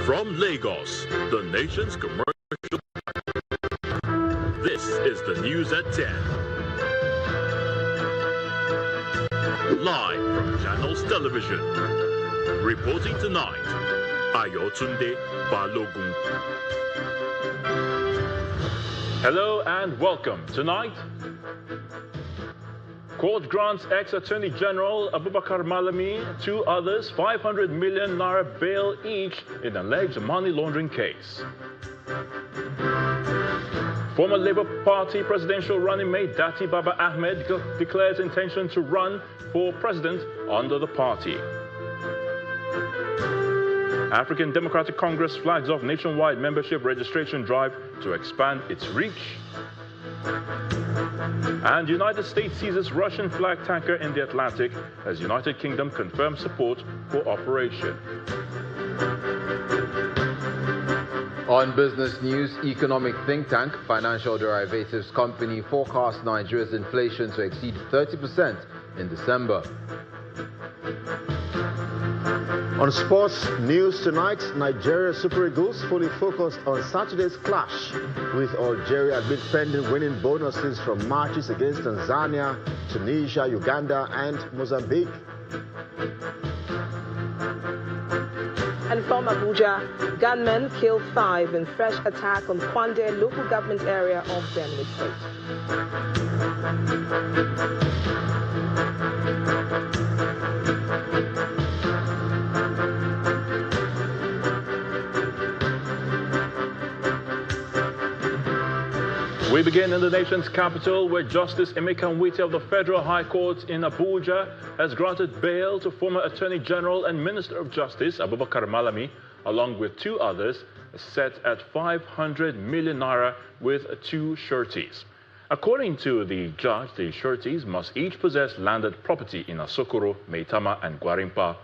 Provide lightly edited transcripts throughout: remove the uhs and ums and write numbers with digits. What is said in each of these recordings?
From Lagos, the nation's commercial. This is the news at 10. Live from Channels Television. Reporting tonight, Ayotunde Balogun. Hello and welcome. Tonight, court grants ex-Attorney General Abubakar Malami, two others, 500 million naira bail each in alleged money laundering case. Former Labour Party presidential running mate Dati Baba Ahmed declares intention to run for president under the party. African Democratic Congress flags off nationwide membership registration drive to expand its reach. And United States seizes Russian flag tanker in the Atlantic as United Kingdom confirms support for operation. On business news, economic think tank Financial Derivatives Company forecasts Nigeria's inflation to exceed 30% in December. On sports news tonight, Nigeria Super Eagles fully focused on Saturday's clash with Algeria amid pending winning bonuses from matches against Tanzania, Tunisia, Uganda and Mozambique. And from Abuja, gunmen killed 5 in fresh attack on Kwande local government area of Benue State. We begin in the nation's capital, where Justice Emeka Nwite of the Federal High Court in Abuja has granted bail to former Attorney General and Minister of Justice Abubakar Malami, along with 2 others, set at 500 million naira with 2 sureties. According to the judge, the sureties must each possess landed property in Asokoro, Maitama and Gwarimpa.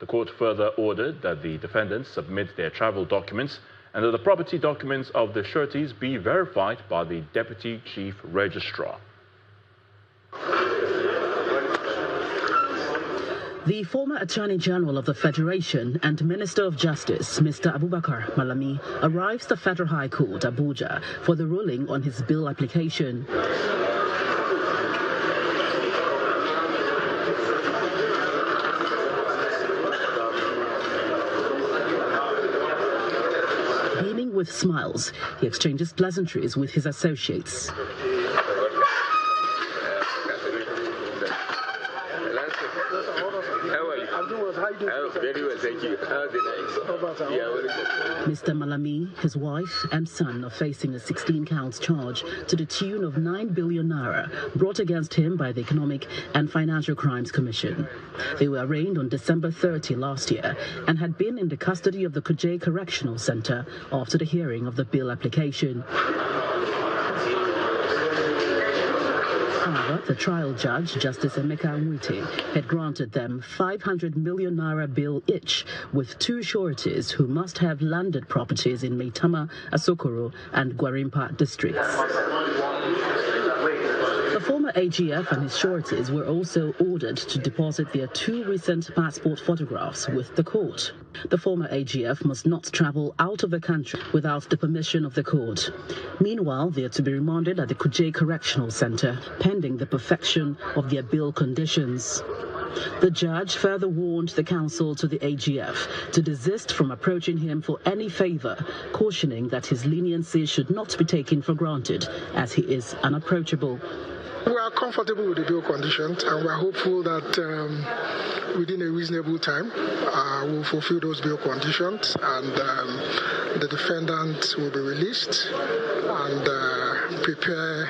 The court further ordered that the defendants submit their travel documents and that the property documents of the sureties be verified by the Deputy Chief Registrar. The former Attorney General of the Federation and Minister of Justice, Mr. Abubakar Malami, arrives the Federal High Court, Abuja, for the ruling on his bail application. With smiles, he exchanges pleasantries with his associates. Mr. Malami, his wife and son are facing a 16-count charge to the tune of 9 billion naira brought against him by the Economic and Financial Crimes Commission. They were arraigned on December 30 last year and had been in the custody of the Kuje Correctional Center after the hearing of the bail application. However, the trial judge, Justice Emeka Nwite, had granted them 500 million naira bail each, with 2 sureties who must have landed properties in Maitama, Asokoro and Gwarimpa districts. The former AGF and his sureties were also ordered to deposit their 2 recent passport photographs with the court. The former AGF must not travel out of the country without the permission of the court. Meanwhile, they are to be remanded at the Kuje Correctional Center, pending the perfection of their bail conditions. The judge further warned the counsel to the AGF to desist from approaching him for any favor, cautioning that his leniency should not be taken for granted, as he is unapproachable. We are comfortable with the bail conditions, and we are hopeful that within a reasonable time we'll fulfill those bail conditions, and the defendants will be released and prepare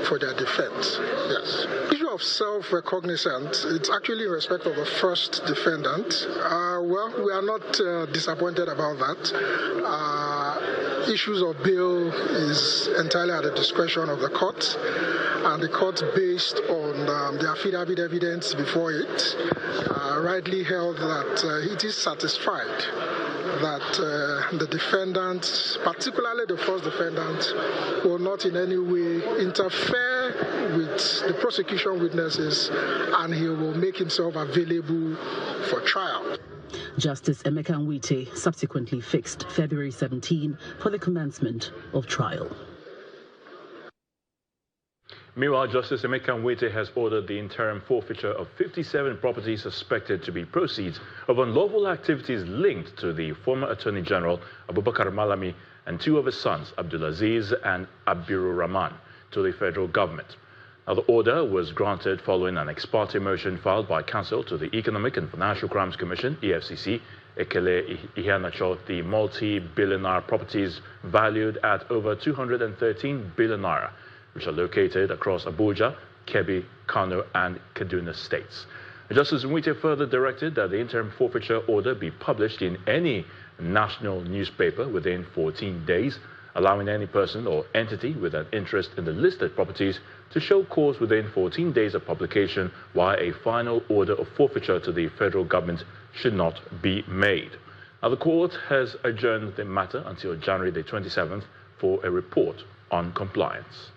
for their defense. Yes. The issue of self-recognizance, it's actually in respect of the first defendant. Well, we are not disappointed about that. Issues of bail is entirely at the discretion of the court, and the court, based on the affidavit evidence before it, rightly held that it is satisfied that the defendant, particularly the first defendant, will not in any way interfere with the prosecution witnesses, and he will make himself available for trial. Justice Emeka Nwite subsequently fixed February 17 for the commencement of trial. Meanwhile, Justice Emeka Nwite has ordered the interim forfeiture of 57 properties suspected to be proceeds of unlawful activities linked to the former Attorney General Abubakar Malami and two of his sons, Abdulaziz and Abdurur Rahman, to the federal government. Now, the order was granted following an ex parte motion filed by counsel to the Economic and Financial Crimes Commission, EFCC, Ekele Ihanacho, the multi-billionaire properties valued at over 213 billion naira, which are located across Abuja, Kebbi, Kano, and Kaduna states. Justice Nwite further directed that the interim forfeiture order be published in any national newspaper within 14 days, allowing any person or entity with an interest in the listed properties to show cause within 14 days of publication, while a final order of forfeiture to the federal government should not be made. Now, the court has adjourned the matter until January the 27th for a report on compliance.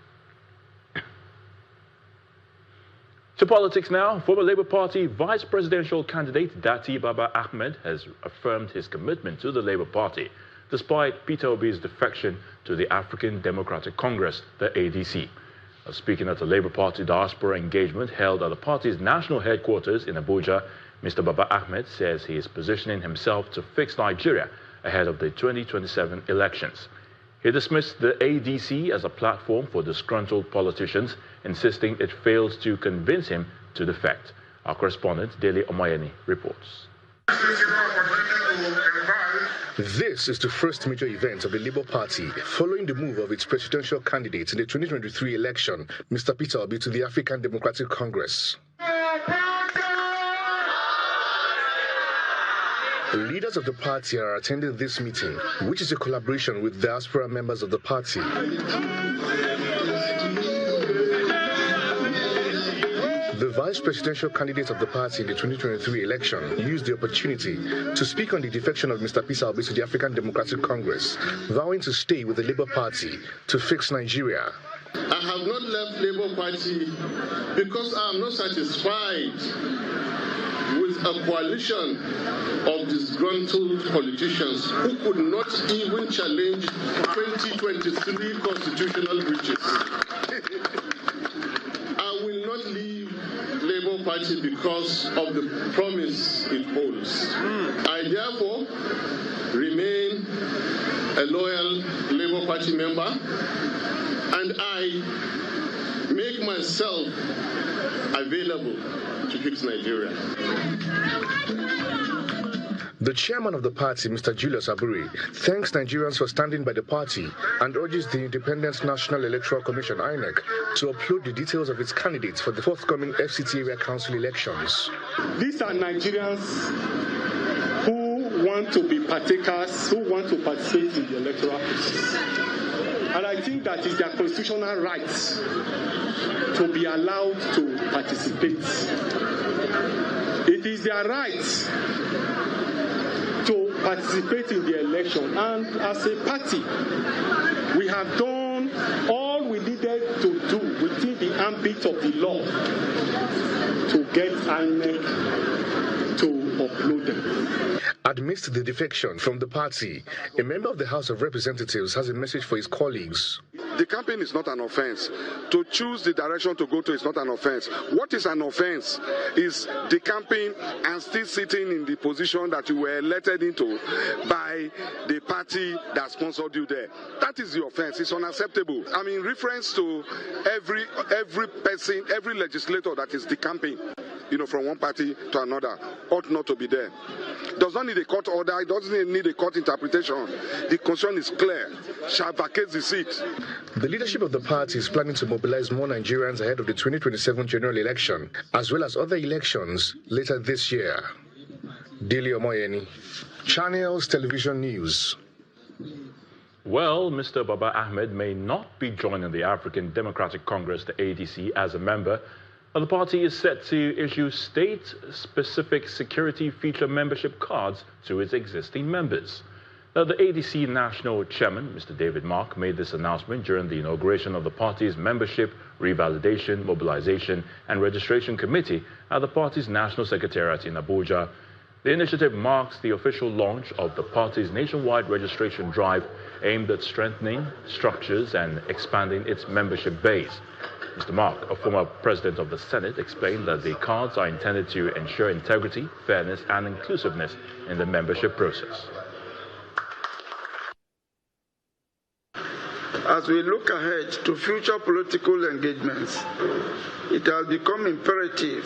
To politics now. Former Labour Party vice presidential candidate Dati Baba Ahmed has affirmed his commitment to the Labour Party, despite Peter Obi's defection to the African Democratic Congress, the ADC. Speaking at a Labour Party diaspora engagement held at the party's national headquarters in Abuja, Mr. Baba Ahmed says he is positioning himself to fix Nigeria ahead of the 2027 elections. He dismissed the ADC as a platform for disgruntled politicians, insisting it fails to convince him to defect. Our correspondent, Dele Omayeni, reports. This is the first major event of the Labour Party following the move of its presidential candidate in the 2023 election, Mr. Peter Obi, to the African Democratic Congress. Leaders of the party are attending this meeting, which is a collaboration with diaspora members of the party. The vice presidential candidate of the party in the 2023 election used the opportunity to speak on the defection of Mr. Peter Obi to the African Democratic Congress, vowing to stay with the Labour Party to fix Nigeria. I have not left Labour Party because I am not satisfied with a coalition of disgruntled politicians who could not even challenge 2023 constitutional breaches. I will not leave Labour Party because of the promise it holds. I therefore remain a loyal Labour Party member, and I make myself available to fix Nigeria. The chairman of the party, Mr. Julius Aburi, thanks Nigerians for standing by the party and urges the Independent National Electoral Commission, INEC, to upload the details of its candidates for the forthcoming FCT Area Council elections. These are Nigerians who want to be partakers, who want to participate in the electoral process. And I think that is their constitutional right to be allowed to participate. It is their right to participate in the election, and as a party, we have done all we needed to do within the ambit of the law to get INEC to upload them. Amidst the defection from the party, a member of the House of Representatives has a message for his colleagues. The campaign is not an offense. To choose the direction to go to is not an offense. What is an offense is the campaign and still sitting in the position that you were elected into by the party that sponsored you there. That is the offense. It's unacceptable. I mean, reference to every person, every legislator that is the campaign, from one party to another, ought not to be there. Does not need a court order. It doesn't need a court interpretation. The concern is clear. Shall vacate the seat. The leadership of the party is planning to mobilize more Nigerians ahead of the 2027 general election, as well as other elections later this year. Dele Omoyeni, Channels Television News. Well, Mr. Baba Ahmed may not be joining the African Democratic Congress, the ADC, as a member. The party is set to issue state-specific security feature membership cards to its existing members. Now, the ADC National Chairman, Mr. David Mark, made this announcement during the inauguration of the party's Membership, Revalidation, Mobilization and Registration Committee at the party's National Secretariat in Abuja. The initiative marks the official launch of the party's nationwide registration drive aimed at strengthening structures and expanding its membership base. Mr. Mark, a former president of the Senate, explained that the cards are intended to ensure integrity, fairness, and inclusiveness in the membership process. As we look ahead to future political engagements, it has become imperative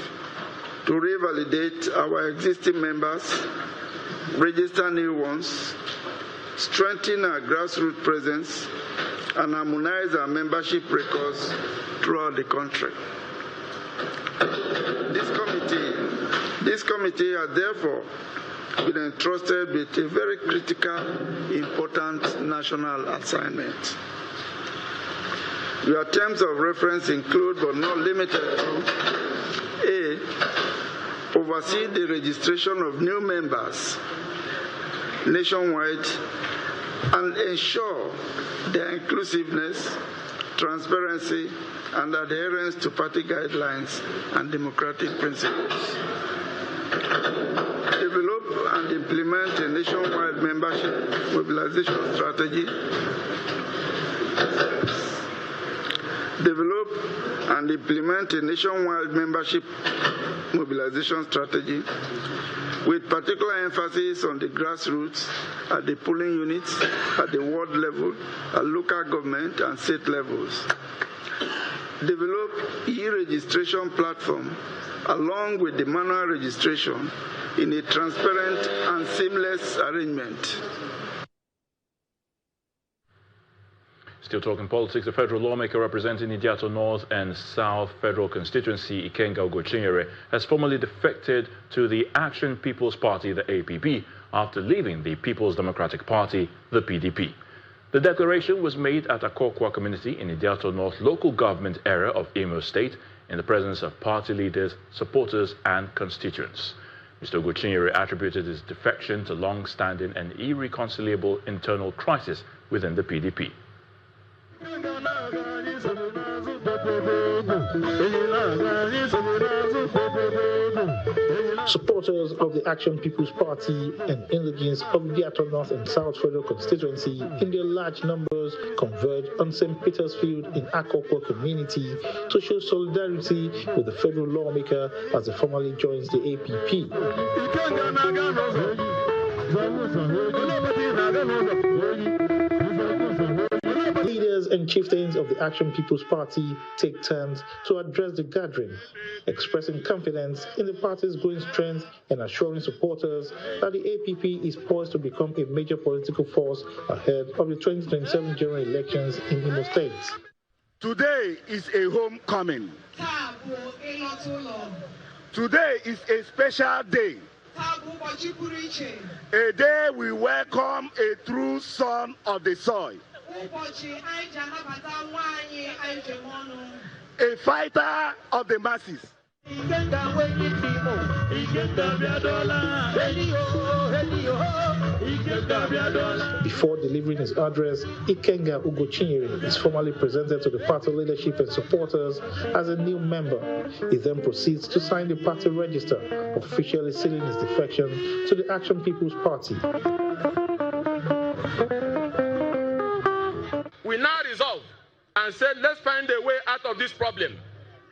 to revalidate our existing members, register new ones, strengthen our grassroots presence, and harmonize our membership records throughout the country. This committee has therefore been entrusted with a very critical, important national assignment. Your terms of reference include, but not limited to, A, oversee the registration of new members nationwide and ensure their inclusiveness, transparency, and adherence to party guidelines and democratic principles. Develop and implement a nationwide membership mobilization strategy. Develop and implement a nationwide membership mobilization strategy with particular emphasis on the grassroots, at the polling units, at the ward level, at local government and state levels. Develop e-registration platform along with the manual registration in a transparent and seamless arrangement. Still talking politics, the federal lawmaker representing Ideato North and South Federal Constituency, Ikenga Ugochinyere, has formally defected to the Action People's Party, the APP, after leaving the People's Democratic Party, the PDP. The declaration was made at Akokwa community in Ideato North local government area of Imo State in the presence of party leaders, supporters, and constituents. Mr. Ugochinyere attributed his defection to long-standing and irreconcilable internal crisis within the PDP. Supporters of the Action People's Party and indigents of Ideato North and South Federal Constituency in their large numbers converged on St. Peter's Field in Akokwa community to show solidarity with the federal lawmaker as he formally joins the APP. Leaders and chieftains of the Action People's Party take turns to address the gathering, expressing confidence in the party's growing strength and assuring supporters that the APP is poised to become a major political force ahead of the 2027 general elections in Imo State. Today is a homecoming. Today is a special day. A day we welcome a true son of the soil. A fighter of the masses. Before delivering his address, Ikenga Ugochinyere is formally presented to the party leadership and supporters as a new member. He then proceeds to sign the party register, officially sealing his defection to the Action People's Party. We now resolve and said, let's find a way out of this problem.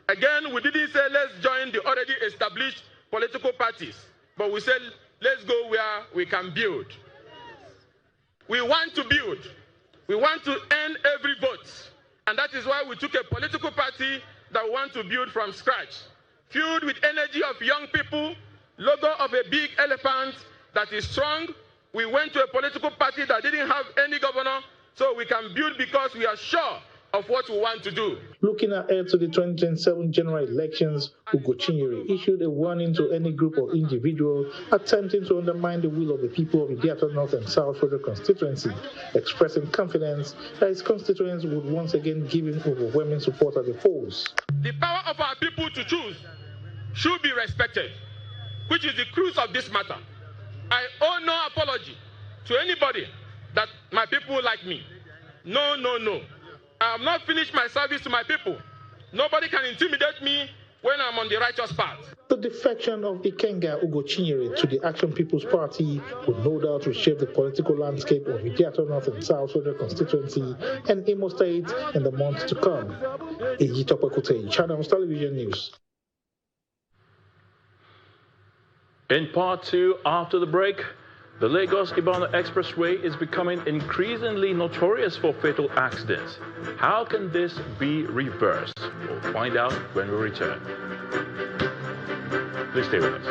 Again, we didn't say let's join the already established political parties, but we said let's go where we can build. We want to build. We want to earn every vote. And that is why we took a political party that we want to build from scratch, fueled with energy of young people, logo of a big elephant that is strong. We went to a political party that didn't have any governor, so we can build because we are sure of what we want to do. Looking ahead to the 2027 general elections, Ugochinyere issued a warning to any group or individual attempting to undermine the will of the people of Ideato North and South Federal Constituency, expressing confidence that his constituents would once again give him overwhelming support at the polls. The power of our people to choose should be respected, which is the cruise of this matter. I owe no apology to anybody that my people like me. No, no, no. I have not finished my service to my people. Nobody can intimidate me when I'm on the righteous path. The defection of Ikenga Ugochinyere to the Action People's Party would no doubt reshape the political landscape of Ideato North and South Federal constituency and Imo State in the months to come. Ejitope Kutei, Channels Television News. In part two, after the break, the Lagos-Ibadan Expressway is becoming increasingly notorious for fatal accidents. How can this be reversed? We'll find out when we return. Please stay with us.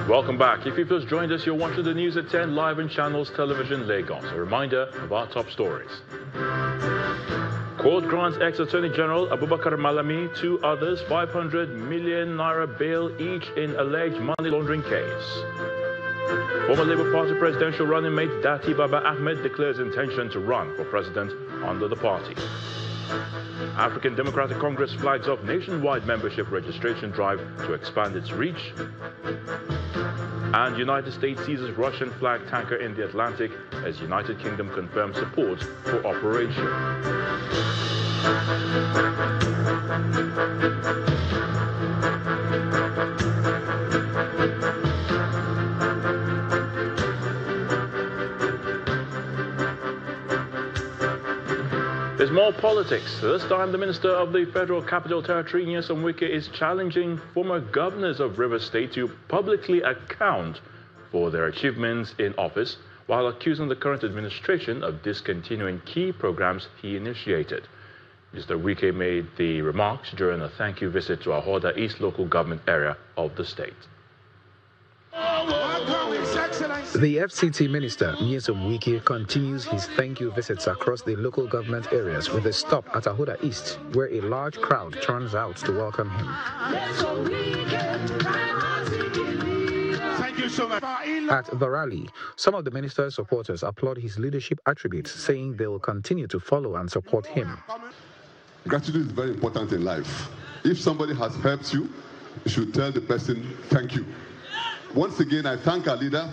Welcome back. If you've just joined us, you're watching the news at 10 live on Channels Television Lagos. A reminder of our top stories. Court grants ex-Attorney General Abubakar Malami, two others, 500 million naira bail each in alleged money laundering case. Former Labour Party presidential running mate Dati Baba Ahmed declares intention to run for president under the party. African Democratic Congress flags off nationwide membership registration drive to expand its reach. And United States seizes Russian flag tanker in the Atlantic as United Kingdom confirms support for operation. There's more politics. This time, the Minister of the Federal Capital Territory, Nyesom Wike, is challenging former governors of Rivers State to publicly account for their achievements in office, while accusing the current administration of discontinuing key programs he initiated. Mr. Wike made the remarks during a thank you visit to Ahoda East local government area of the state. The FCT Minister, Nyesom Wike, continues his thank you visits across the local government areas with a stop at Ahoda East, where a large crowd turns out to welcome him. Thank you so much. At the rally, some of the minister's supporters applaud his leadership attributes, saying they will continue to follow and support him. Gratitude is very important in life. If somebody has helped you, you should tell the person thank you. Once again, I thank our leader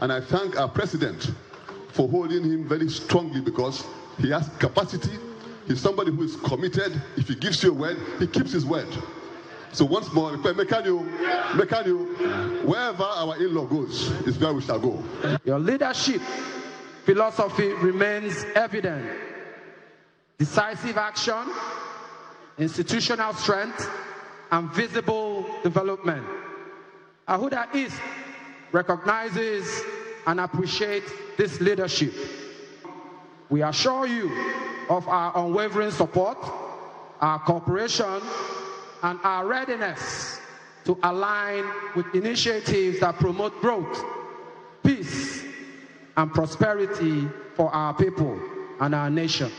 and I thank our president for holding him very strongly, because he has capacity. He's somebody who is committed. If he gives you a word, he keeps his word. So once more, Mekano, wherever our in-law goes is where we shall go. Your leadership philosophy remains evident. Decisive action, institutional strength, and visible development. Ahoda East recognizes and appreciates this leadership. We assure you of our unwavering support, our cooperation, and our readiness to align with initiatives that promote growth, peace, and prosperity for our people and our nation.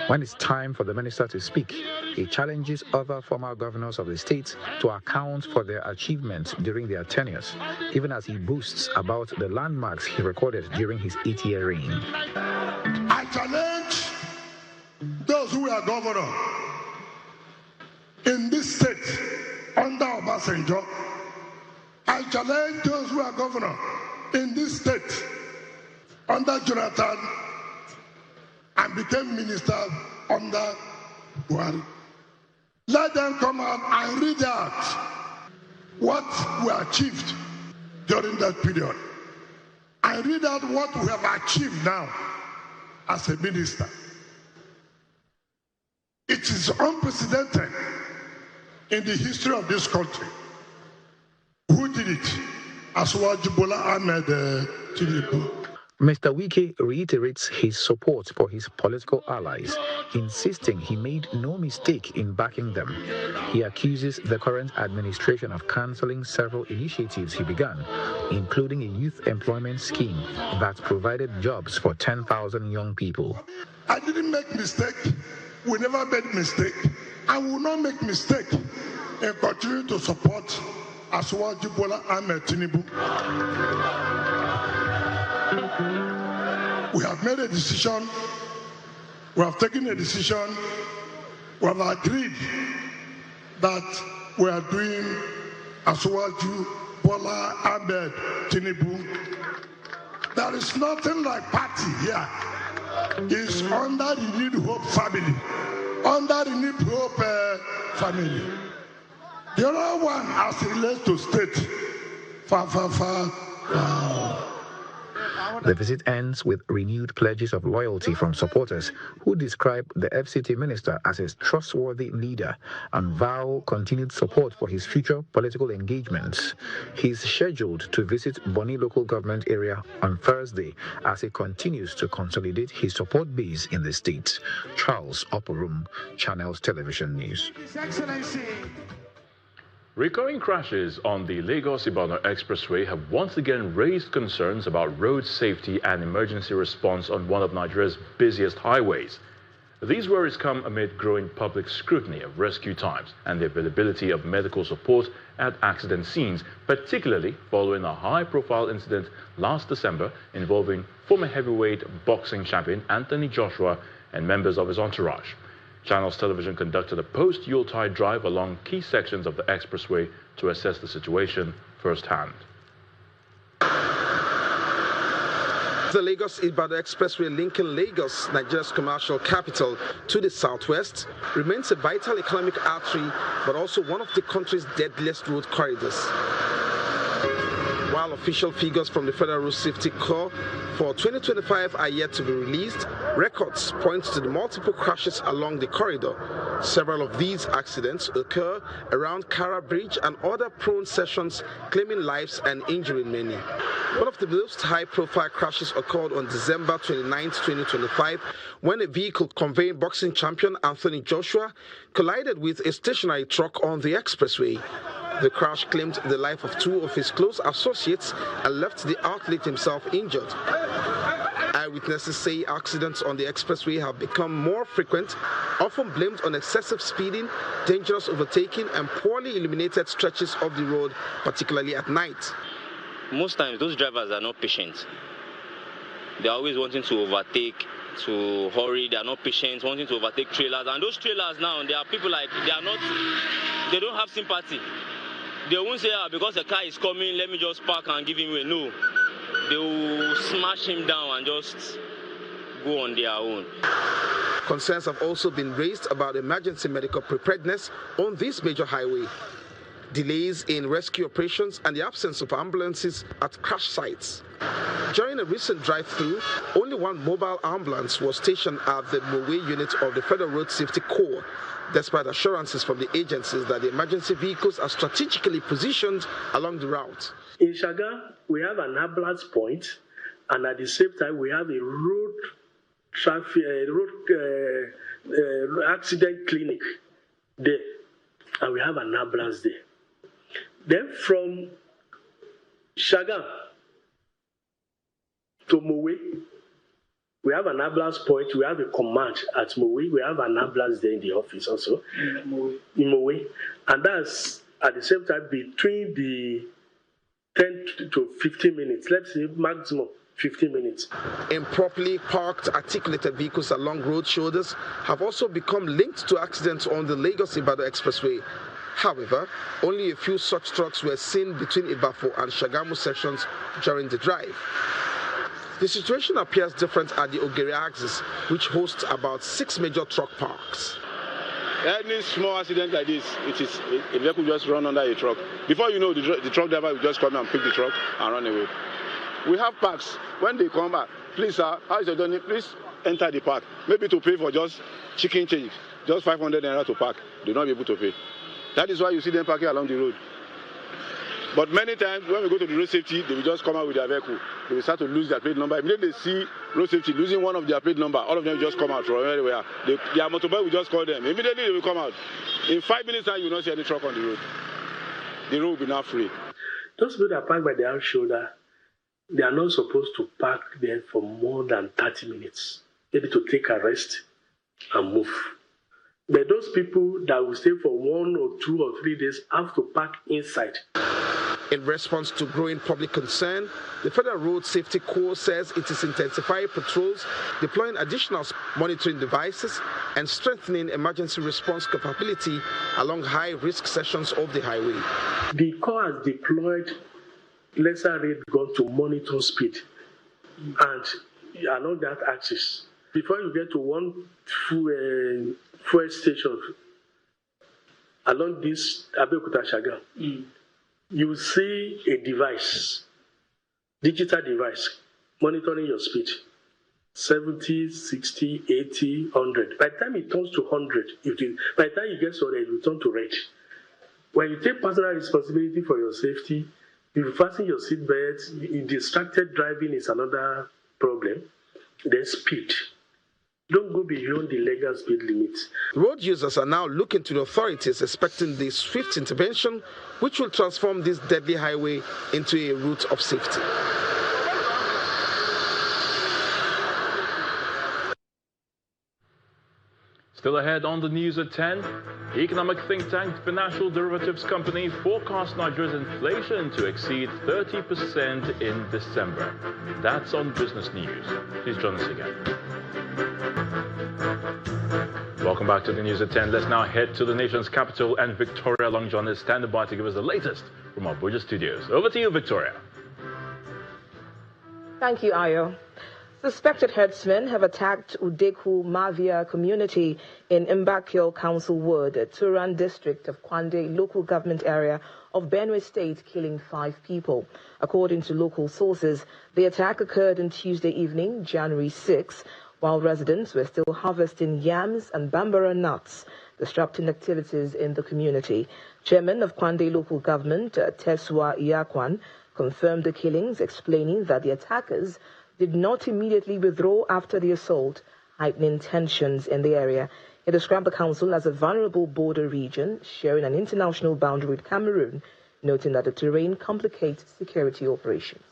When it's time for the minister to speak, he challenges other former governors of the state to account for their achievements during their tenures, even as he boasts about the landmarks he recorded during his 8-year reign. I challenge those who are governor in this state under Obasanjo. I challenge those who are governor in this state under Jonathan and became minister under Buhari. Let them come out and read out what we achieved during that period, and read out what we have achieved now as a minister. It is unprecedented in the history of this country. Who did it? Asuwaju Bola Ahmed Tinubu. Mr. Wike reiterates his support for his political allies, insisting he made no mistake in backing them. He accuses the current administration of cancelling several initiatives he began, including a youth employment scheme that provided jobs for 10,000 young people. I didn't make mistake. We never made mistake. I will not make mistake in continuing to support Asiwaju Bola Ahmed Tinubu. We have made a decision. We have taken a decision. We have agreed that we are doing Asiwaju Bola Ahmed Tinubu. There is nothing like party here. It's under the Need Hope family. Under the Need Hope family. The other one, as it relates to state, The visit ends with renewed pledges of loyalty from supporters who describe the FCT minister as a trustworthy leader and vow continued support for his future political engagements. He's scheduled to visit Bonny local government area on Thursday as he continues to consolidate his support base in the state. Charles Oporum, Channels Television News. His Excellency. Recurring crashes on the Lagos-Ibadan Expressway have once again raised concerns about road safety and emergency response on one of Nigeria's busiest highways. These worries come amid growing public scrutiny of rescue times and the availability of medical support at accident scenes, particularly following a high-profile incident last December involving former heavyweight boxing champion Anthony Joshua and members of his entourage. Channels Television conducted a post-Yuletide drive along key sections of the expressway to assess the situation firsthand. The Lagos-Ibadan Expressway linking Lagos, Nigeria's commercial capital, to the southwest remains a vital economic artery, but also one of the country's deadliest road corridors. While official figures from the Federal Road Safety Corps for 2025 are yet to be released, records point to the multiple crashes along the corridor. Several of these accidents occur around Kara Bridge and other prone sections, claiming lives and injuring many. One of the most high-profile crashes occurred on December 29, 2025, when a vehicle conveying boxing champion Anthony Joshua collided with a stationary truck on the expressway. The crash claimed the life of two of his close associates and left the athlete himself injured. Eyewitnesses say accidents on the expressway have become more frequent, often blamed on excessive speeding, dangerous overtaking, and poorly illuminated stretches of the road, particularly at night. Most times, those drivers are not patient. They're always wanting to overtake, to hurry. They are not patient, wanting to overtake trailers. And those trailers now, there are people like, they don't have sympathy. They won't say, because the car is coming, let me just park and give him away. No. They will smash him down and just go on their own. Concerns have also been raised about emergency medical preparedness on this major highway. Delays in rescue operations and the absence of ambulances at crash sites. During a recent drive-through, only one mobile ambulance was stationed at the Mowe unit of the Federal Road Safety Corps, despite assurances from the agencies that the emergency vehicles are strategically positioned along the route. In Shaga, we have an ambulance point, and at the same time, we have a road accident clinic there, and we have an ambulance there. Then from Shaga to Mowe, we have an ambulance point, we have a command at Mowe, we have an ambulance there in the office also, in Mowe. And that's at the same time between the 10 to 15 minutes, let's say maximum 15 minutes. Improperly parked articulated vehicles along road shoulders have also become linked to accidents on the Lagos-Ibadan Expressway. However, only a few such trucks were seen between Ibafo and Shagamu sections during the drive. The situation appears different at the Ogere axis, which hosts about 6 major truck parks. Any small accident like this, a vehicle just run under a truck. Before you know, the truck driver will just come and pick the truck and run away. We have parks. When they come back, please sir, how is your journey? Please enter the park. Maybe to pay for just chicken change, just 500 naira to park. They will not be able to pay. That is why you see them parking along the road. But many times when we go to the road safety, they will just come out with their vehicle. They will start to lose their plate number. Immediately they see road safety losing one of their plate number, all of them just come out from everywhere. Their motorbike will just call them. Immediately they will come out. In 5 minutes time, you will not see any truck on the road. The road will be now free. Those people that park by their shoulder, they are not supposed to park there for more than 30 minutes. Maybe to take a rest and move. But those people that will stay for 1 or 2 or 3 days have to park inside. In response to growing public concern, the Federal Road Safety Corps says it is intensifying patrols, deploying additional monitoring devices, and strengthening emergency response capability along high-risk sections of the highway. The Corps has deployed lesser rate gun to monitor speed and along that axis. Before you get to one fuel station along this Abeokuta-Shagam, you will see a device, digital device, monitoring your speed. 70, 60, 80, 100. By the time it turns to 100, by the time you get to red, it will turn to red. When you take personal responsibility for your safety, you fasten your seatbelt, distracted driving is another problem. Then speed. Don't go beyond the legal speed limit. Road users are now looking to the authorities, expecting the swift intervention, which will transform this deadly highway into a route of safety. Still ahead on the news at 10, economic think tank Financial Derivatives Company forecasts Nigeria's inflation to exceed 30% in December. That's on Business News. Please join us again. Welcome back to the news at 10. Let's now head to the nation's capital, and Victoria Longjohn is standing by to give us the latest from our Abuja studios. Over to you, Victoria. Thank you, Ayo. Suspected herdsmen have attacked Udeku Mavia community in Mbakio Council Ward, Turan district of Kwande local government area of Benue State, killing 5 people. According to local sources, the attack occurred on Tuesday evening, January 6, while residents were still harvesting yams and bambara nuts, disrupting activities in the community. Chairman of Kwande local government, Teswa Iyakwan, confirmed the killings, explaining that the attackers did not immediately withdraw after the assault, heightening tensions in the area. He described the council as a vulnerable border region sharing an international boundary with Cameroon, noting that the terrain complicates security operations.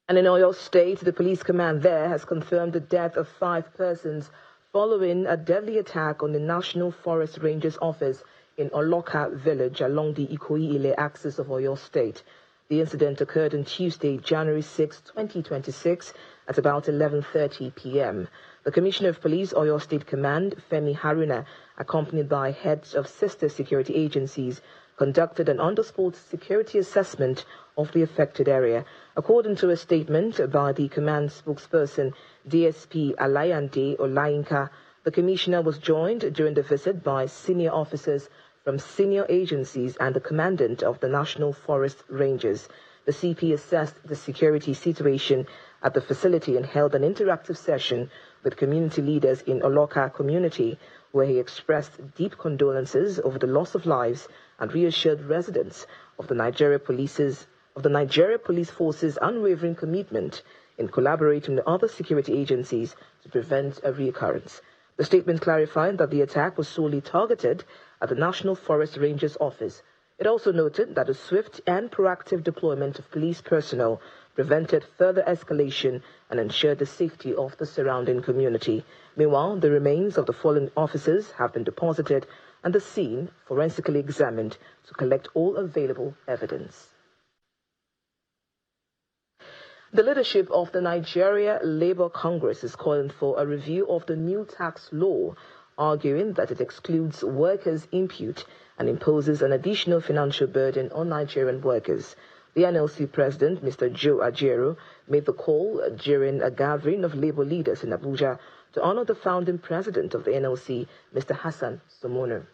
And in Oyo State, the police command there has confirmed the death of 5 persons following a deadly attack on the National Forest Rangers office in Oloka village along the Ikoyi-Ile axis of Oyo State. The incident occurred on Tuesday, January 6, 2026, at about 11:30 p.m. The Commissioner of Police, Oyo State Command, Femi Haruna, accompanied by heads of sister security agencies, conducted an on-the-spot security assessment of the affected area. According to a statement by the command spokesperson, DSP Alayande Olayinka, the Commissioner was joined during the visit by senior officers from senior agencies and the commandant of the National Forest Rangers. The CP assessed the security situation at the facility and held an interactive session with community leaders in Oloka community, where he expressed deep condolences over the loss of lives and reassured residents of the Nigeria Police Force's unwavering commitment in collaborating with other security agencies to prevent a reoccurrence. The statement clarified that the attack was solely targeted at the National Forest Rangers office. It also noted that a swift and proactive deployment of police personnel prevented further escalation and ensured the safety of the surrounding community. Meanwhile, the remains of the fallen officers have been deposited and the scene forensically examined to collect all available evidence. The leadership of the Nigeria Labour Congress is calling for a review of the new tax law, arguing that it excludes workers' input and imposes an additional financial burden on Nigerian workers. The NLC president, Mr. Joe Ajero, made the call during a gathering of labor leaders in Abuja to honor the founding president of the NLC, Mr. Hassan Somono.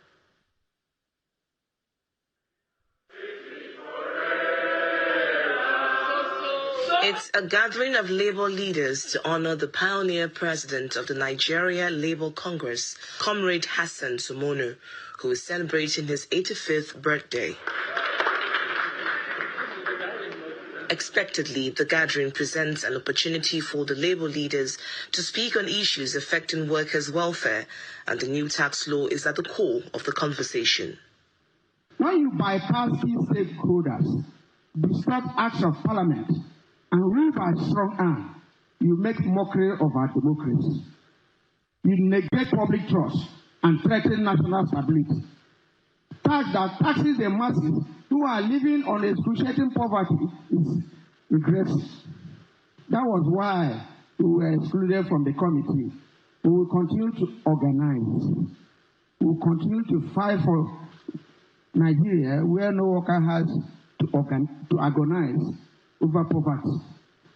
It's a gathering of labor leaders to honor the pioneer president of the Nigeria Labour Congress, Comrade Hassan Somono, who is celebrating his 85th birthday. Expectedly, the gathering presents an opportunity for the labor leaders to speak on issues affecting workers' welfare, and the new tax law is at the core of the conversation. When you bypass key stakeholders, disrupt acts of parliament, and rule by strong arm, you make mockery of our democracy. You negate public trust and threaten national stability. Tax that taxes the masses who are living on excruciating poverty is regressive. That was why we were excluded from the committee. We will continue to organize. We will continue to fight for Nigeria, where no worker has to agonize over poverty,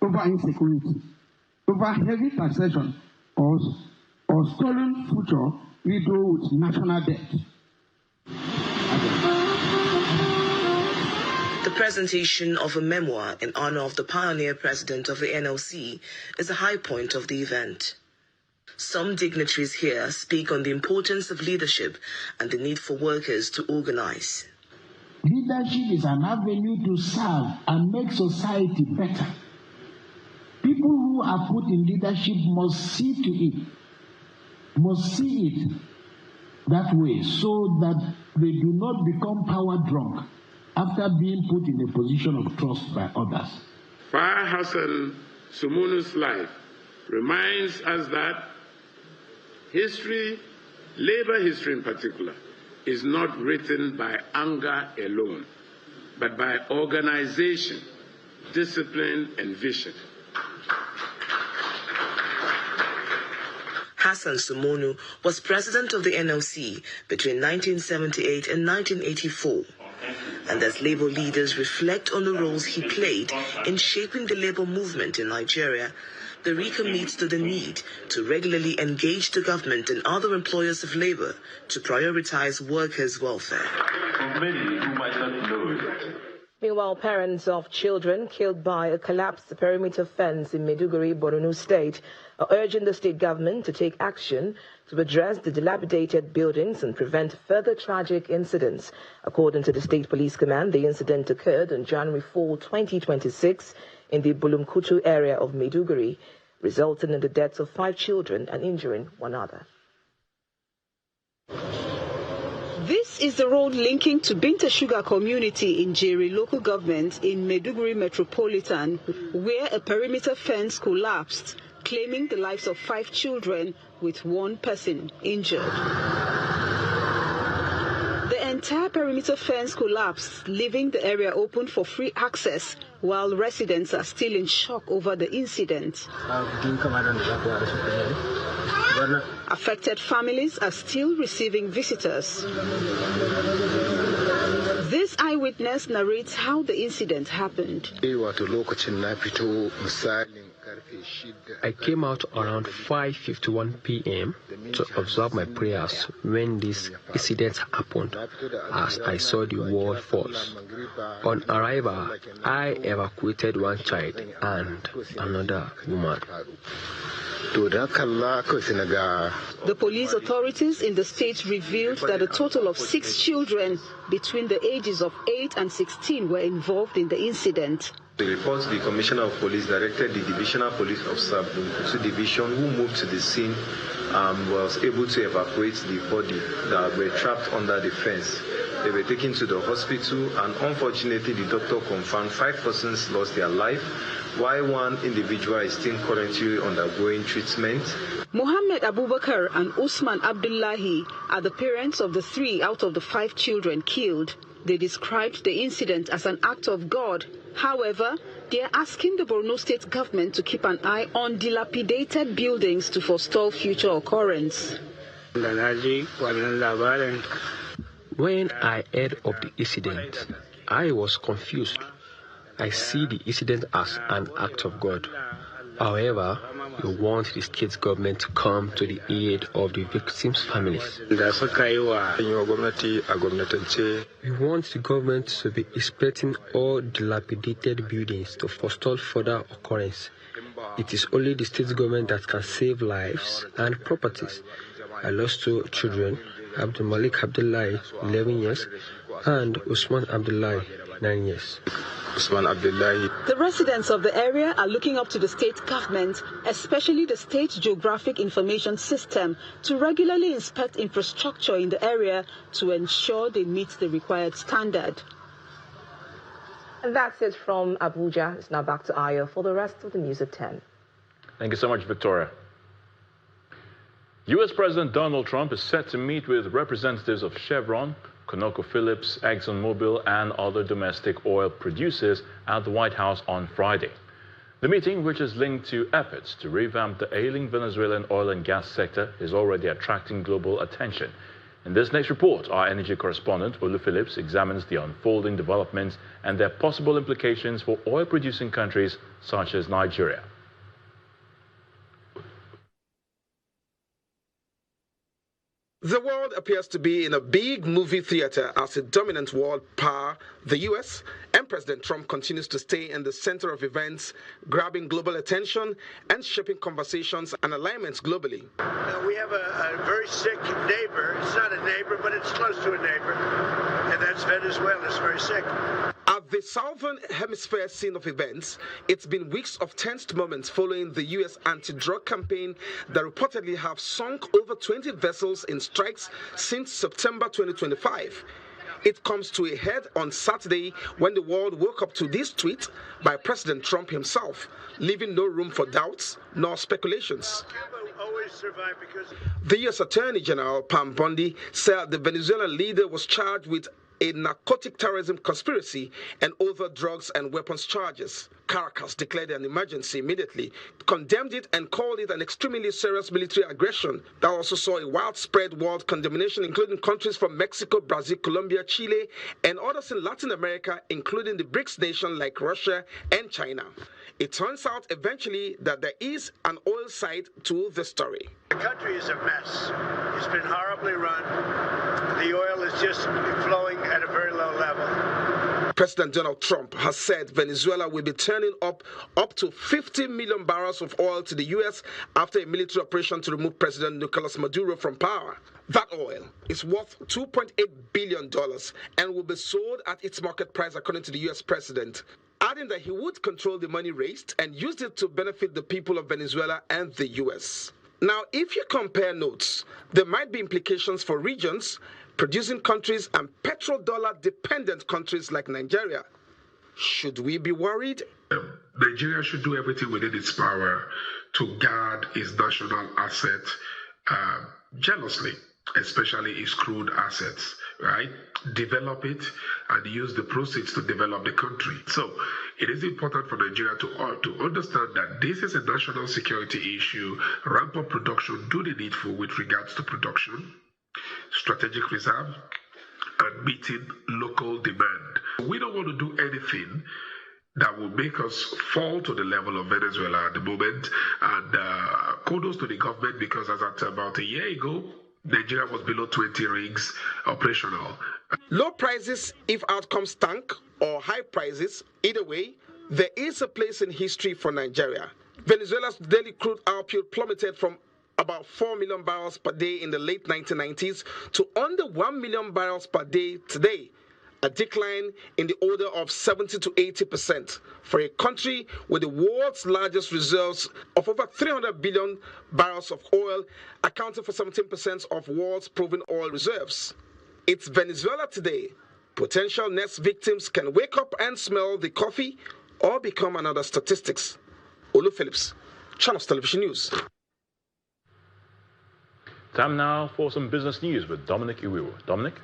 over insecurity, over heavy taxation, or stolen future riddled with national debt. The presentation of a memoir in honor of the pioneer president of the NLC is the high point of the event. Some dignitaries here speak on the importance of leadership and the need for workers to organize. Leadership is an avenue to serve and make society better. People who are put in leadership must see it that way, so that they do not become power drunk after being put in a position of trust by others. Fire Hassan Sumunu's life reminds us that history, labor history in particular, is not written by anger alone, but by organization, discipline, and vision. Hassan Sumunu was president of the NLC between 1978 and 1984. And as labor leaders reflect on the roles he played in shaping the labor movement in Nigeria, the recommits to the need to regularly engage the government and other employers of labor to prioritize workers' welfare. For many who might not know it. Meanwhile, parents of children killed by a collapsed perimeter fence in Maiduguri, Borno State, are urging the state government to take action to address the dilapidated buildings and prevent further tragic incidents. According to the State Police Command, the incident occurred on January 4, 2026 in the Bulumkutu area of Maiduguri, resulting in the deaths of 5 children and injuring one other. This is the road linking to Binta Sugar community in Jeri local government in Maiduguri Metropolitan, where a perimeter fence collapsed, claiming the lives of 5 children with 1 person injured. The entire perimeter fence collapsed, leaving the area open for free access, while residents are still in shock over the incident. Affected families are still receiving visitors. This eyewitness narrates how the incident happened. I came out around 5:51 p.m. to observe my prayers when this incident happened, as I saw the wall falls. On arrival, I evacuated 1 child and another woman. The police authorities in the state revealed that a total of 6 children between the ages of 8 and 16 were involved in the incident. The report, the Commissioner of Police directed the Divisional Police Officer to Division, who moved to the scene, was able to evacuate the body that were trapped under the fence. They were taken to the hospital, and unfortunately, the doctor confirmed 5 persons lost their life, while 1 individual is still currently undergoing treatment. Mohammed Abubakar and Usman Abdullahi are the parents of the 3 out of the 5 children killed. They described the incident as an act of God. However, they are asking the Borno State government to keep an eye on dilapidated buildings to forestall future occurrence. When I heard of the incident, I was confused. I see the incident as an act of God. However, we want the state government to come to the aid of the victims' families. We want the government to be inspecting all dilapidated buildings to forestall further occurrence. It is only the state government that can save lives and properties. I lost 2 children, Abdul Malik Abdullahi, 11 years, and Usman Abdullahi, 9 years. The residents of the area are looking up to the state government, especially the State Geographic Information System, to regularly inspect infrastructure in the area to ensure they meet the required standard. And that's it from Abuja. It's now back to Ayo for the rest of the news at 10. Thank you so much, Victoria. U.S. President Donald Trump is set to meet with representatives of Chevron, ConocoPhillips, ExxonMobil, and other domestic oil producers at the White House on Friday. The meeting, which is linked to efforts to revamp the ailing Venezuelan oil and gas sector, is already attracting global attention. In this next report, our energy correspondent, Olu Phillips, examines the unfolding developments and their possible implications for oil-producing countries such as Nigeria. The world appears to be in a big movie theater as a dominant world power, the U.S., and President Trump continues to stay in the center of events, grabbing global attention and shaping conversations and alignments globally. We have a very sick neighbor. It's not a neighbor, but it's close to a neighbor, and that's Venezuela. It's very sick. At the Southern Hemisphere scene of events, it's been weeks of tensed moments following the U.S. anti-drug campaign that reportedly have sunk over 20 vessels in strikes since September 2025. It comes to a head on Saturday when the world woke up to this tweet by President Trump himself, leaving no room for doubts nor speculations. The U.S. Attorney General Pam Bondi said the Venezuelan leader was charged with a narcotic terrorism conspiracy and other drugs and weapons charges. Caracas declared an emergency immediately, condemned it and called it an extremely serious military aggression that also saw a widespread world condemnation, including countries from Mexico, Brazil, Colombia, Chile, and others in Latin America, including the BRICS nations like Russia and China. It turns out eventually that there is an oil side to the story. The country is a mess. It's been horribly run. The oil is just flowing at a very low level. President Donald Trump has said Venezuela will be turning up to 50 million barrels of oil to the U.S. after a military operation to remove President Nicolas Maduro from power. That oil is worth $2.8 billion and will be sold at its market price, according to the U.S. president, adding that he would control the money raised and use it to benefit the people of Venezuela and the U.S. Now, if you compare notes, there might be implications for regions, producing countries, and petrodollar-dependent countries like Nigeria. Should we be worried? Nigeria should do everything within its power to guard its national asset jealously, especially its crude assets, right? Develop it and use the proceeds to develop the country. So it is important for Nigeria to understand that this is a national security issue. Ramp up production, do the needful with regards to production, strategic reserve, and meeting local demand. We don't want to do anything that will make us fall to the level of Venezuela at the moment. And kudos to the government, because as at about a year ago, Nigeria was below 20 rigs operational. Low prices if outcomes tank, or high prices, either way, there is a place in history for Nigeria. Venezuela's daily crude output plummeted from about 4 million barrels per day in the late 1990s to under 1 million barrels per day today, a decline in the order of 70 to 80% for a country with the world's largest reserves of over 300 billion barrels of oil, accounting for 17% of world's proven oil reserves. It's Venezuela today. Potential next victims can wake up and smell the coffee or become another statistics. Olu Phillips, Channels Television News. Time now for some business news with Dominic Iwiwo. Dominic?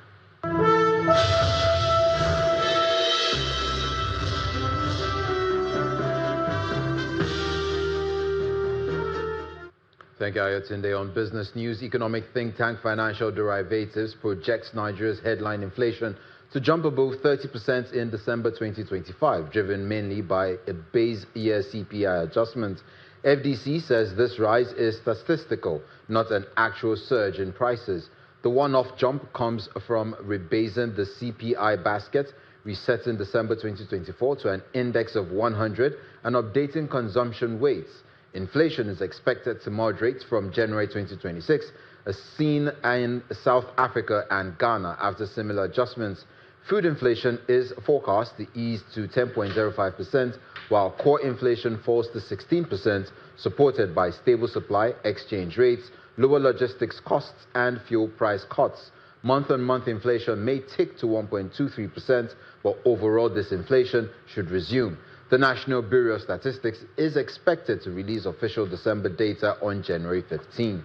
Thank you, Ayotunde. On business news, economic think tank Financial Derivatives projects Nigeria's headline inflation to jump above 30% in December 2025, driven mainly by a base year CPI adjustment. FDC says this rise is statistical, not an actual surge in prices. The one-off jump comes from rebasing the CPI basket, resetting December 2024 to an index of 100 and updating consumption weights. Inflation is expected to moderate from January 2026, as seen in South Africa and Ghana after similar adjustments. Food inflation is forecast to ease to 10.05%, while core inflation falls to 16%, supported by stable supply, exchange rates, lower logistics costs, and fuel price cuts. Month-on-month inflation may tick to 1.23%, but overall disinflation should resume. The National Bureau of Statistics is expected to release official December data on January 15.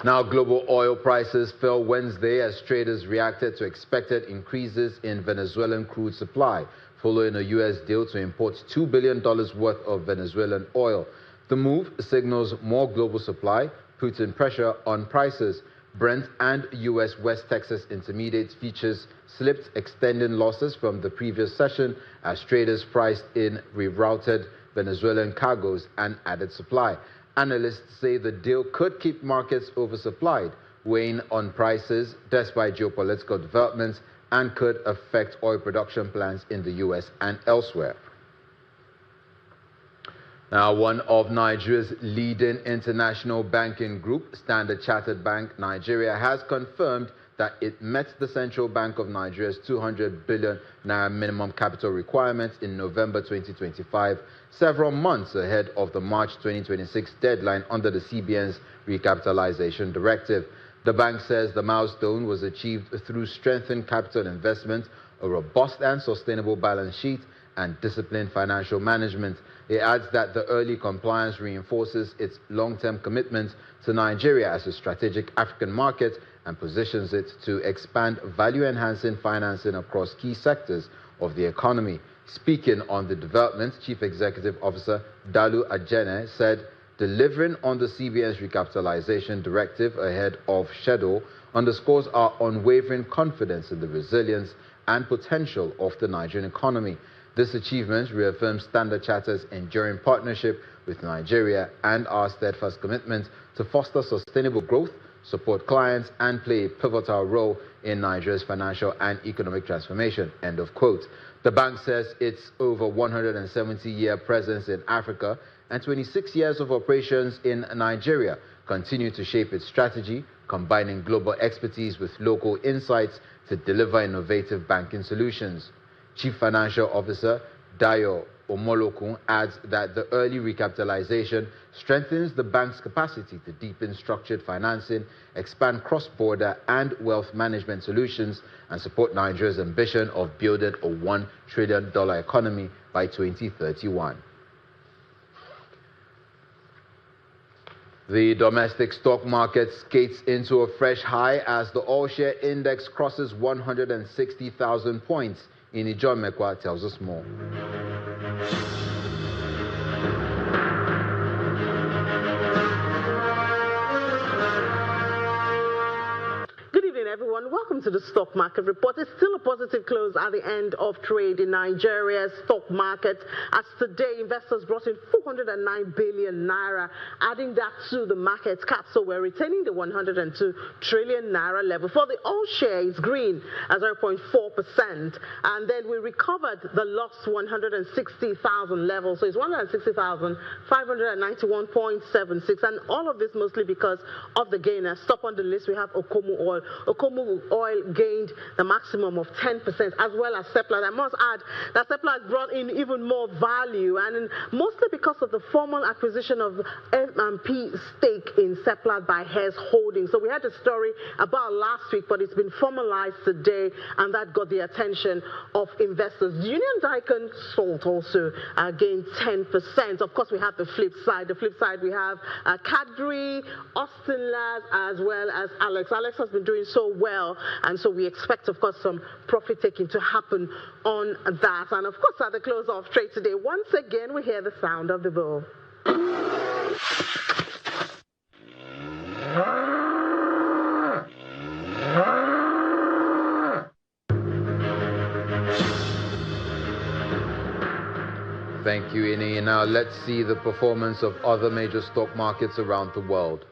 Now, global oil prices fell Wednesday as traders reacted to expected increases in Venezuelan crude supply, following a U.S. deal to import $2 billion worth of Venezuelan oil. The move signals more global supply, putting pressure on prices. Brent and U.S. West Texas Intermediate futures slipped, extending losses from the previous session as traders priced in rerouted Venezuelan cargoes and added supply. Analysts say the deal could keep markets oversupplied, weighing on prices despite geopolitical developments, and could affect oil production plans in the U.S. and elsewhere. Now, one of Nigeria's leading international banking group, Standard Chartered Bank Nigeria, has confirmed that it met the Central Bank of Nigeria's 200 billion naira minimum capital requirements in November 2025, several months ahead of the March 2026 deadline under the CBN's recapitalization directive. The bank says the milestone was achieved through strengthened capital investment, a robust and sustainable balance sheet, and disciplined financial management. It adds that the early compliance reinforces its long-term commitment to Nigeria as a strategic African market and positions it to expand value-enhancing financing across key sectors of the economy. Speaking on the development, Chief Executive Officer Dalu Ajene said delivering on the CBN's recapitalization directive ahead of schedule underscores our unwavering confidence in the resilience and potential of the Nigerian economy. This achievement reaffirms Standard Chartered's enduring partnership with Nigeria and our steadfast commitment to foster sustainable growth, support clients, and play a pivotal role in Nigeria's financial and economic transformation. End of quote. The bank says its over 170-year presence in Africa and 26 years of operations in Nigeria continue to shape its strategy, combining global expertise with local insights to deliver innovative banking solutions. Chief Financial Officer Dayo Omolokun adds that the early recapitalization strengthens the bank's capacity to deepen structured financing, expand cross-border and wealth management solutions, and support Nigeria's ambition of building a $1 trillion economy by 2031. The domestic stock market skates into a fresh high as the all-share index crosses 160,000 points. Inijon Mekwa tells us more. Good evening, everyone. Welcome to the Stock Market Report. It's still a positive close at the end of trade in Nigeria's stock market. As today, investors brought in 409 billion naira, adding that to the market cap. So we're retaining the 102 trillion naira level. For the all share, it's green at 0.4%. And then we recovered the lost 160,000 level. So it's 160,591.76. And all of this mostly because of the gainers. Top on the list, we have Okomu Oil. Okomu Oil gained the maximum of 10%, as well as Seplat. I must add that Seplat brought in even more value, and mostly because of the formal acquisition of M&P stake in Seplat by Hess Holdings. So we had a story about last week, but it's been formalized today, and that got the attention of investors. Union Daikin Salt also gained 10%. Of course, we have the flip side. The flip side, we have Cadbury, Austin Labs, as well as Alex. Alex has been doing so well, and so we expect, of course, some profit taking to happen on that. And of course, at the close of trade today, once again, we hear the sound of the bull. Thank you, Ini. Now let's see the performance of other major stock markets around the world.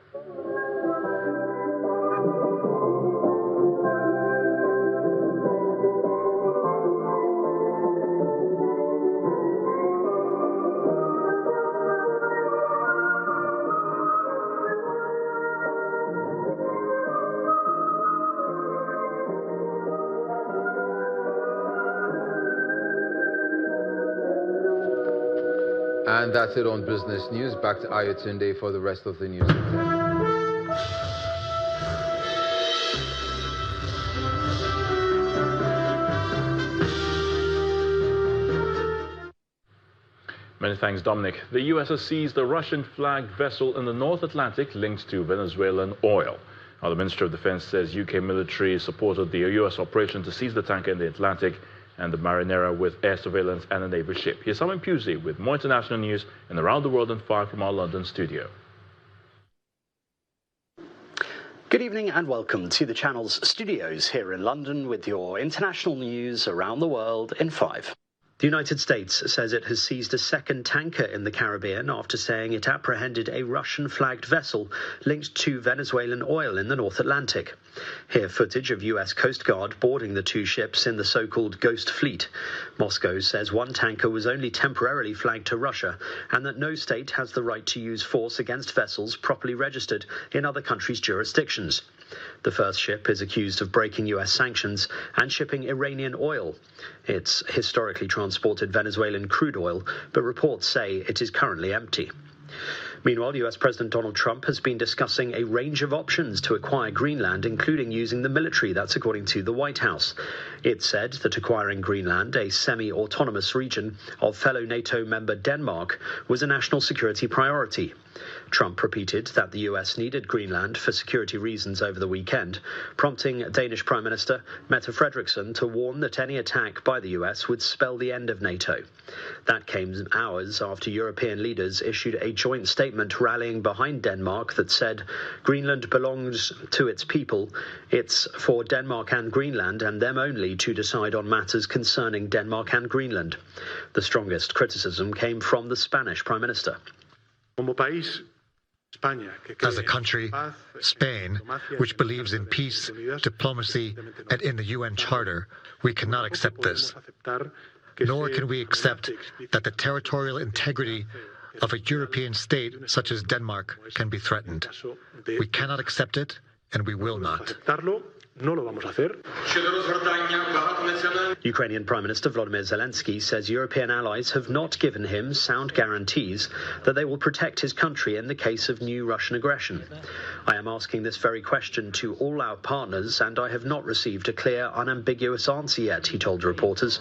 And that's it on Business News. Back to Ayotunde for the rest of the news. Many thanks, Dominic. The U.S. has seized a Russian-flagged vessel in the North Atlantic linked to Venezuelan oil. Now, the Ministry of Defense says UK military supported the U.S. operation to seize the tanker in the Atlantic and the Marinera with air surveillance and a neighbor ship. Here's Simon Pusey with more international news and around the world in 5 from our London studio. Good evening and welcome to the Channel's studios here in London with your international news around the world in 5. The United States says it has seized a second tanker in the Caribbean after saying it apprehended a Russian-flagged vessel linked to Venezuelan oil in the North Atlantic. Here footage of U.S. Coast Guard boarding the two ships in the so-called Ghost Fleet. Moscow says one tanker was only temporarily flagged to Russia and that no state has the right to use force against vessels properly registered in other countries' jurisdictions. The first ship is accused of breaking U.S. sanctions and shipping Iranian oil. It's historically transported Venezuelan crude oil, but reports say it is currently empty. Meanwhile, U.S. President Donald Trump has been discussing a range of options to acquire Greenland, including using the military. That's according to the White House. It said that acquiring Greenland, a semi-autonomous region of fellow NATO member Denmark, was a national security priority. Trump repeated that the U.S. needed Greenland for security reasons over the weekend, prompting Danish Prime Minister Mette Frederiksen to warn that any attack by the U.S. would spell the end of NATO. That came hours after European leaders issued a joint statement rallying behind Denmark that said Greenland belongs to its people. It's for Denmark and Greenland and them only to decide on matters concerning Denmark and Greenland. The strongest criticism came from the Spanish Prime Minister. As a country, Spain, which believes in peace, diplomacy, and in the UN Charter, we cannot accept this. Nor can we accept that the territorial integrity of a European state such as Denmark can be threatened. We cannot accept it, and we will not. Ukrainian Prime Minister Volodymyr Zelensky says European allies have not given him sound guarantees that they will protect his country in the case of new Russian aggression. I am asking this very question to all our partners, and I have not received a clear, unambiguous answer yet, he told reporters.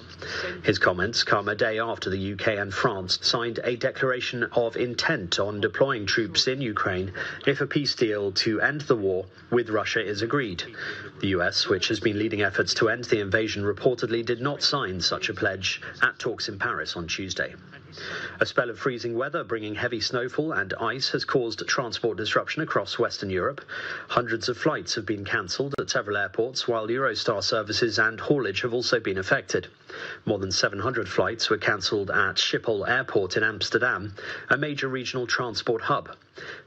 His comments come a day after the UK and France signed a declaration of intent on deploying troops in Ukraine if a peace deal to end the war with Russia is agreed. The US, which has been leading efforts to end the invasion, reportedly did not sign such a pledge at talks in Paris on Tuesday. A spell of freezing weather bringing heavy snowfall and ice has caused transport disruption across Western Europe. Hundreds of flights have been cancelled at several airports, while Eurostar services and haulage have also been affected. More than 700 flights were cancelled at Schiphol Airport in Amsterdam, a major regional transport hub.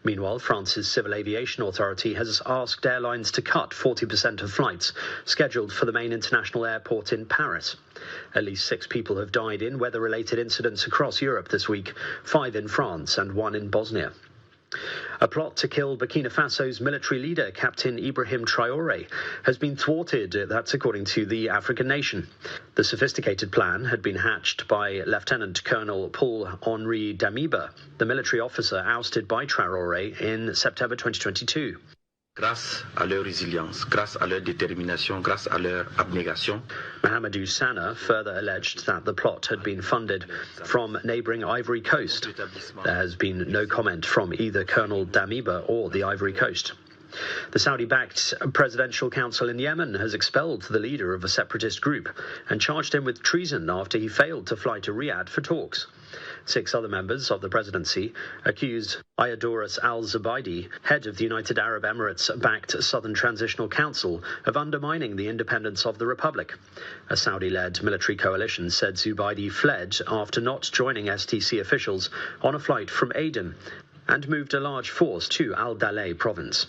Meanwhile, France's Civil Aviation Authority has asked airlines to cut 40% of flights scheduled for the main international airport in Paris. At least 6 people have died in weather-related incidents across Europe this week, 5 in France and 1 in Bosnia. A plot to kill Burkina Faso's military leader, Captain Ibrahim Traoré, has been thwarted, that's according to the African nation. The sophisticated plan had been hatched by Lieutenant Colonel Paul-Henri Damiba, the military officer ousted by Traoré in September 2022. Grâce à leur résilience, grâce à leur détermination, grâce à leur abnégation. Mahamadou Sana further alleged that the plot had been funded from neighbouring Ivory Coast. There has been no comment from either Colonel Damiba or the Ivory Coast. The Saudi-backed Presidential Council in Yemen has expelled the leader of a separatist group and charged him with treason after he failed to fly to Riyadh for talks. 6 other members of the presidency accused Ayadouras al-Zubaydi, head of the United Arab Emirates-backed Southern Transitional Council, of undermining the independence of the republic. A Saudi-led military coalition said Zubaydi fled after not joining STC officials on a flight from Aden and moved a large force to Al-Dalay province.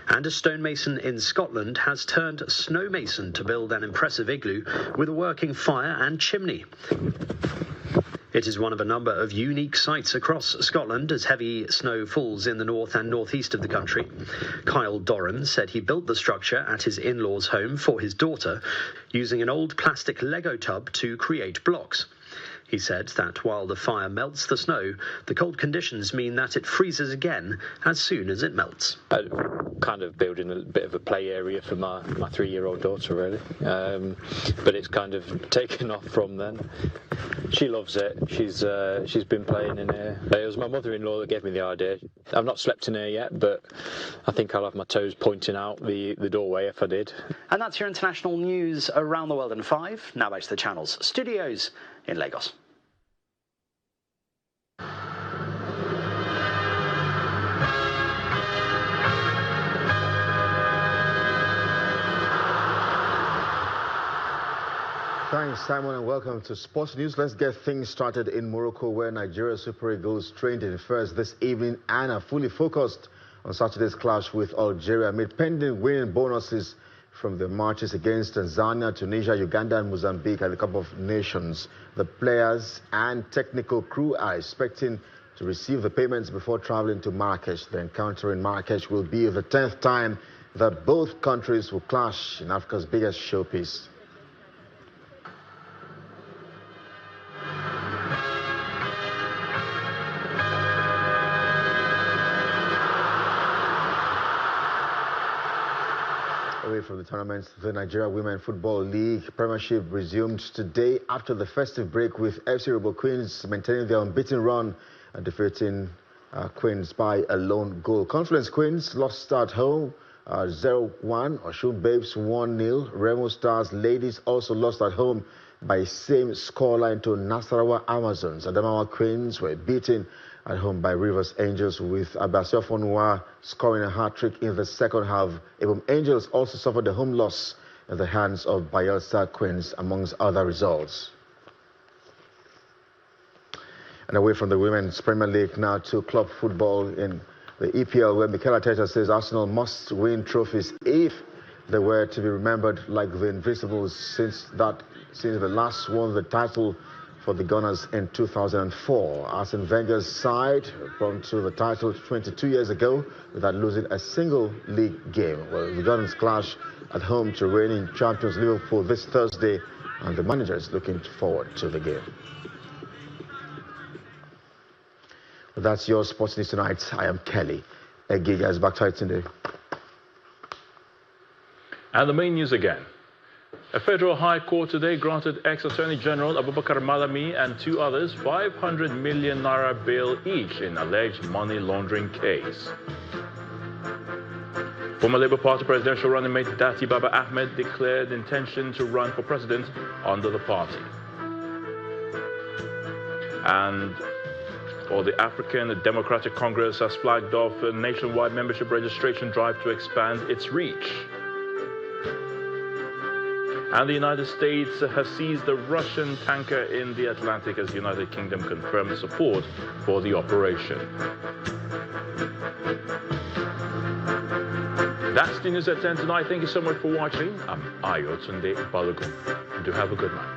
And a stonemason in Scotland has turned snowmason to build an impressive igloo with a working fire and chimney. It is one of a number of unique sites across Scotland as heavy snow falls in the north and northeast of the country. Kyle Doran said he built the structure at his in-laws' home for his daughter using an old plastic Lego tub to create blocks. He said that while the fire melts the snow, the cold conditions mean that it freezes again as soon as it melts. Kind of building a bit of a play area for my 3-year-old daughter, really. But it's kind of taken off from then. She loves it. She's been playing in here. It was my mother-in-law that gave me the idea. I've not slept in here yet, but I think I'll have my toes pointing out the doorway if I did. And that's your international news around the world in 5. Now back to the channel's studios in Lagos. Thanks, Simon, and welcome to Sports News. Let's get things started in Morocco, where Nigeria Super Eagles trained in first this evening and are fully focused on Saturday's clash with Algeria amid pending winning bonuses from the matches against Tanzania, Tunisia, Uganda, and Mozambique at the Cup of Nations. The players and technical crew are expecting to receive the payments before traveling to Marrakesh. The encounter in Marrakesh will be the 10th time that both countries will clash in Africa's biggest showpiece. Away from the tournament, the Nigeria Women Football League Premiership resumed today after the festive break, with FC Robo Queens maintaining their unbeaten run and defeating Queens by a lone goal. Confluence Queens lost at home 0-1, Osun Babes 1-0. Remo Stars Ladies also lost at home by same scoreline to Nasarawa Amazons. Adamawa Queens were beaten at home by Rivers Angels, with Abasia Fonua scoring a hat-trick in the second half. Ibom Angels also suffered a home loss at the hands of Bayelsa Queens, amongst other results. And away from the Women's Premier League now to club football in the EPL, where Mikel Arteta says Arsenal must win trophies if they were to be remembered like the Invincibles, since they last won the title for the Gunners in 2004. Arsene Wenger's side brought to the title 22 years ago without losing a single league game. Well, the Gunners clash at home to reigning champions Liverpool this Thursday, and the manager is looking forward to the game. Well, that's your Sports News tonight. I am Kelly. Giga is back to today. And the main news again. A federal high court today granted ex-Attorney General Abubakar Malami and 2 others 500 million naira bail each in alleged money laundering case. Former Labour Party presidential running mate Dati Baba Ahmed declared intention to run for president under the party. And the African Democratic Congress has flagged off a nationwide membership registration drive to expand its reach. And the United States has seized a Russian tanker in the Atlantic as the United Kingdom confirmed support for the operation. That's the news at 10 tonight. Thank you so much for watching. I'm Ayotunde Balogun. Do have a good night.